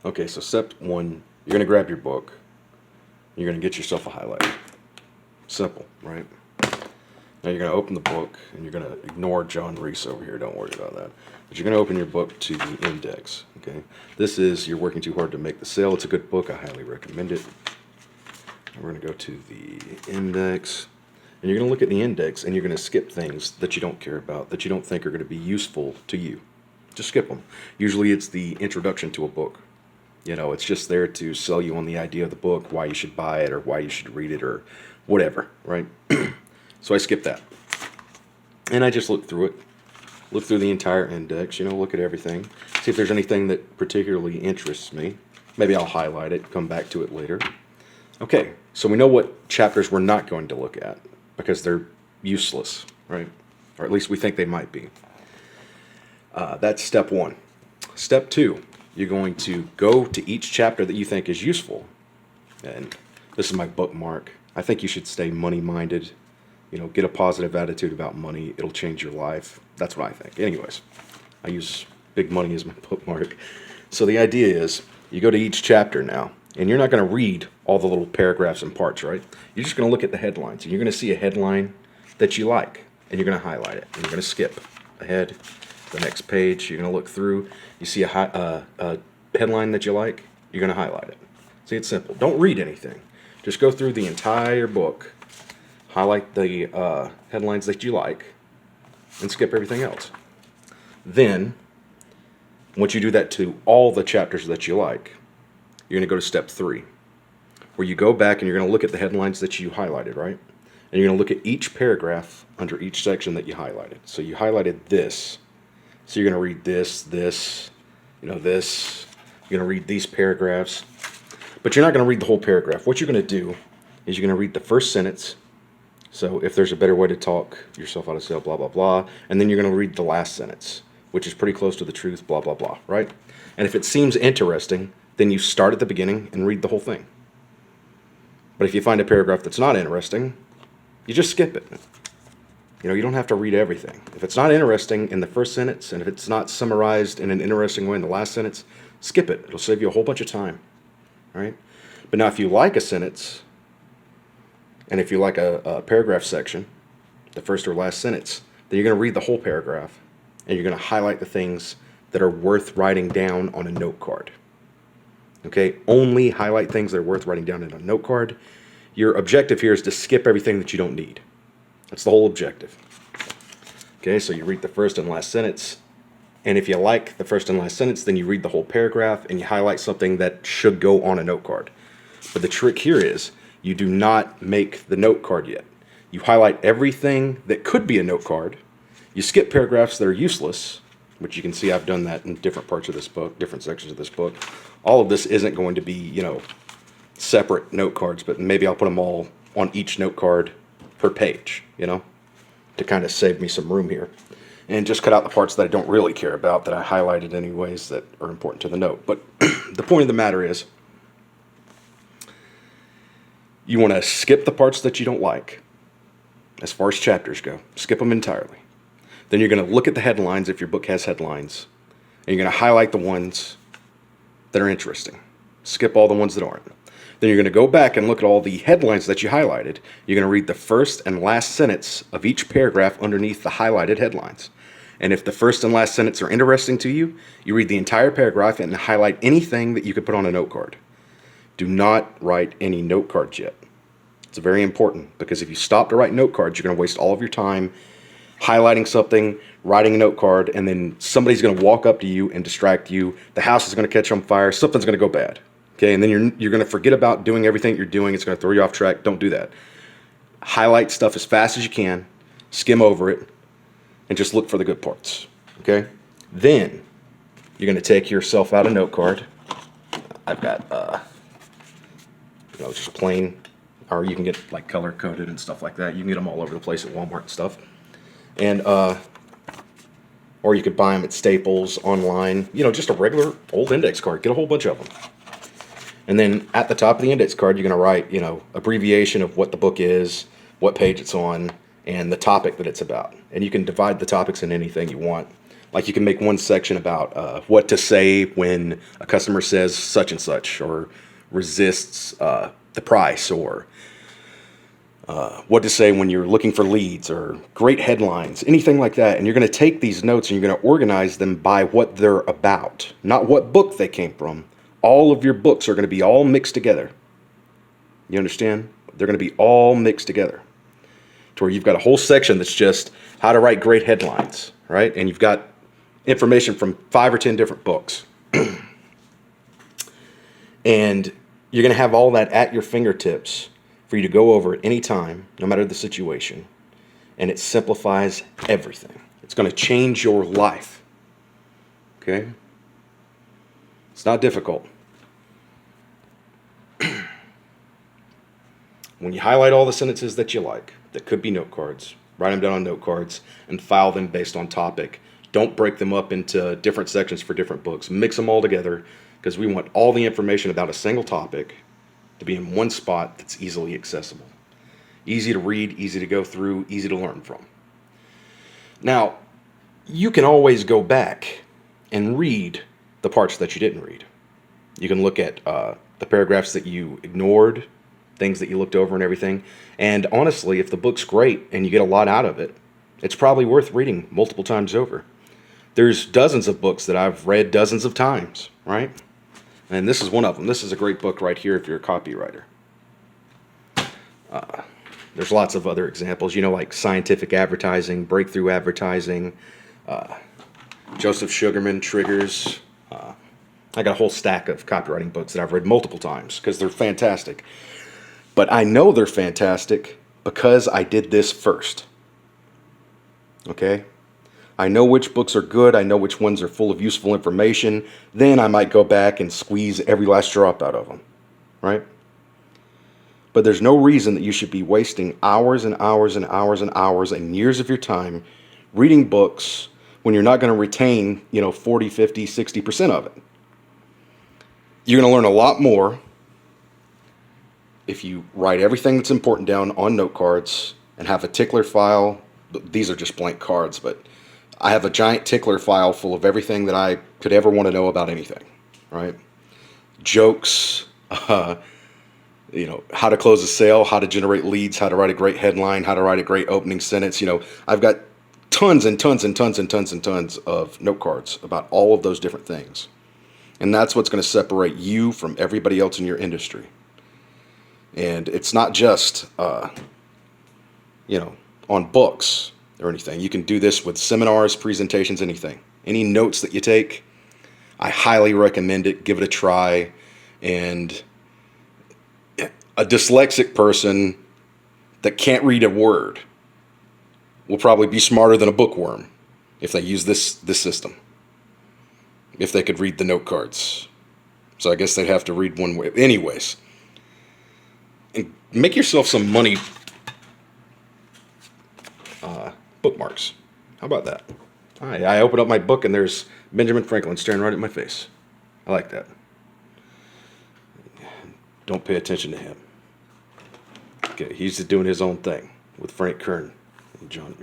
Okay, so step one, you're going to grab your book. You're going to get yourself a highlighter. Simple, right? Now you're going to open the book, and you're going to ignore John Reese over here. Don't worry about that. But you're going to open your book to the index, okay? This is You're Working Too Hard to Make the Sale. It's a good book. I highly recommend it. And we're going to go to the index. And you're going to look at the index, and you're going to skip things that you don't care about, that you don't think are going to be useful to you. Just skip them. Usually it's the introduction to a book. You know, it's just there to sell you on the idea of the book, why you should buy it, or why you should read it, or whatever, right? So I skipped that. And I just looked through it. Look through the entire index, you know, look at everything. See if there's anything that particularly interests me. Maybe I'll highlight it, come back to it later. Okay, so we know what chapters we're not going to look at because they're useless, right? Or at least we think they might be. That's step one. Step two, you're going to go to each chapter that you think is useful. And this is my bookmark. I think you should stay money-minded. You know, get a positive attitude about money. It'll change your life. That's what I think. Anyways, I use big money as my bookmark. So the idea is you go to each chapter now, and you're not going to read all the little paragraphs and parts, right? You're just going to look at the headlines, and you're going to see a headline that you like, and you're going to highlight it, and you're going to skip ahead. The next page, you're going to look through. You see a headline that you like, you're going to highlight it. See, it's simple. Don't read anything. Just go through the entire book, highlight the headlines that you like, and skip everything else. Then, once you do that to all the chapters that you like, you're going to go to step 3, where you go back and you're going to look at the headlines that you highlighted, right? And you're going to look at each paragraph under each section that you highlighted. So you highlighted this. So you're going to read this, you know, this. You're going to read these paragraphs. But you're not going to read the whole paragraph. What you're going to do is you're going to read the first sentence. So if there's a better way to talk yourself out of sale, blah, blah, blah. And then you're going to read the last sentence, which is pretty close to the truth, blah, blah, blah, right? And if it seems interesting, then you start at the beginning and read the whole thing. But if you find a paragraph that's not interesting, you just skip it. You know, you don't have to read everything. If it's not interesting in the first sentence, and if it's not summarized in an interesting way in the last sentence, skip it. It'll save you a whole bunch of time, right? But now if you like a sentence, and if you like a paragraph section, the first or last sentence, then you're going to read the whole paragraph, and you're going to highlight the things that are worth writing down on a note card. Okay? Only highlight things that are worth writing down in a note card. Your objective here is to skip everything that you don't need. That's the whole objective. Okay, so you read the first and last sentence, and if you like the first and last sentence, then you read the whole paragraph and you highlight something that should go on a note card. But the trick here is you do not make the note card yet. You highlight everything that could be a note card. You skip paragraphs that are useless, which you can see I've done that in different parts of this book, different sections of this book. All of this isn't going to be, you know, separate note cards, but maybe I'll put them all on each note card per page, you know, to kind of save me some room here. And just cut out the parts that I don't really care about that I highlighted anyways that are important to the note. But the point of the matter is you want to skip the parts that you don't like as far as chapters go. Skip them entirely. Then you're going to look at the headlines if your book has headlines. And you're going to highlight the ones that are interesting. Skip all the ones that aren't. Then you're going to go back and look at all the headlines that you highlighted. You're going to read the first and last sentence of each paragraph underneath the highlighted headlines. And if the first and last sentence are interesting to you, you read the entire paragraph and highlight anything that you could put on a note card. Do not write any note cards yet. It's very important because if you stop to write note cards, you're going to waste all of your time highlighting something, writing a note card, and then somebody's going to walk up to you and distract you. The house is going to catch on fire. Something's going to go bad. Okay, and then you're going to forget about doing everything you're doing. It's going to throw you off track. Don't do that. Highlight stuff as fast as you can, skim over it, and just look for the good parts. Okay? Then you're going to take yourself out a note card. I've got, just plain, or you can get like color coded and stuff like that. You can get them all over the place at Walmart and stuff. And or you could buy them at Staples online. You know, just a regular old index card. Get a whole bunch of them. And then at the top of the index card, you're going to write, you know, abbreviation of what the book is, what page it's on, and the topic that it's about. And you can divide the topics in anything you want. Like you can make one section about what to say when a customer says such and such, or resists the price, or what to say when you're looking for leads, or great headlines, anything like that. And you're going to take these notes and you're going to organize them by what they're about, not what book they came from. All of your books are going to be all mixed together. You understand? They're going to be all mixed together to where you've got a whole section that's just how to write great headlines, right? And you've got information from 5 or 10 different books. And you're going to have all that at your fingertips for you to go over at any time, no matter the situation. And it simplifies everything. It's going to change your life. Okay? It's not difficult. When you highlight all the sentences that you like, that could be note cards, write them down on note cards and file them based on topic. Don't break them up into different sections for different books. Mix them all together, because we want all the information about a single topic to be in one spot that's easily accessible. Easy to read, easy to go through, easy to learn from. Now, you can always go back and read the parts that you didn't read. You can look at the paragraphs that you ignored, things that you looked over and everything. And honestly, if the book's great and you get a lot out of it, it's probably worth reading multiple times over. There's dozens of books that I've read dozens of times, right? And this is one of them. This is a great book right here if you're a copywriter. There's lots of other examples, like scientific advertising, breakthrough advertising, Joseph Sugarman, Triggers. I got a whole stack of copywriting books that I've read multiple times because they're fantastic. But I know they're fantastic because I did this first. Okay? I know which books are good. I know which ones are full of useful information. Then I might go back and squeeze every last drop out of them. Right? But there's no reason that you should be wasting hours and hours and hours and hours and years of your time reading books when you're not going to retain, 40, 50, 60% of it. You're going to learn a lot more if you write everything that's important down on note cards and have a tickler file. These are just blank cards, but I have a giant tickler file full of everything that I could ever want to know about anything, right? Jokes, how to close a sale, how to generate leads, how to write a great headline, how to write a great opening sentence. I've got tons and tons and tons and tons and tons of note cards about all of those different things. And that's what's going to separate you from everybody else in your industry. And it's not just, on books or anything. You can do this with seminars, presentations, anything. Any notes that you take, I highly recommend it. Give it a try. And a dyslexic person that can't read a word will probably be smarter than a bookworm if they use this system. If they could read the note cards. So I guess they'd have to read one way. Anyways. And make yourself some money bookmarks. How about that? I open up my book and there's Benjamin Franklin staring right at my face. I like that. Don't pay attention to him. Okay, he's just doing his own thing with Frank Kern and John.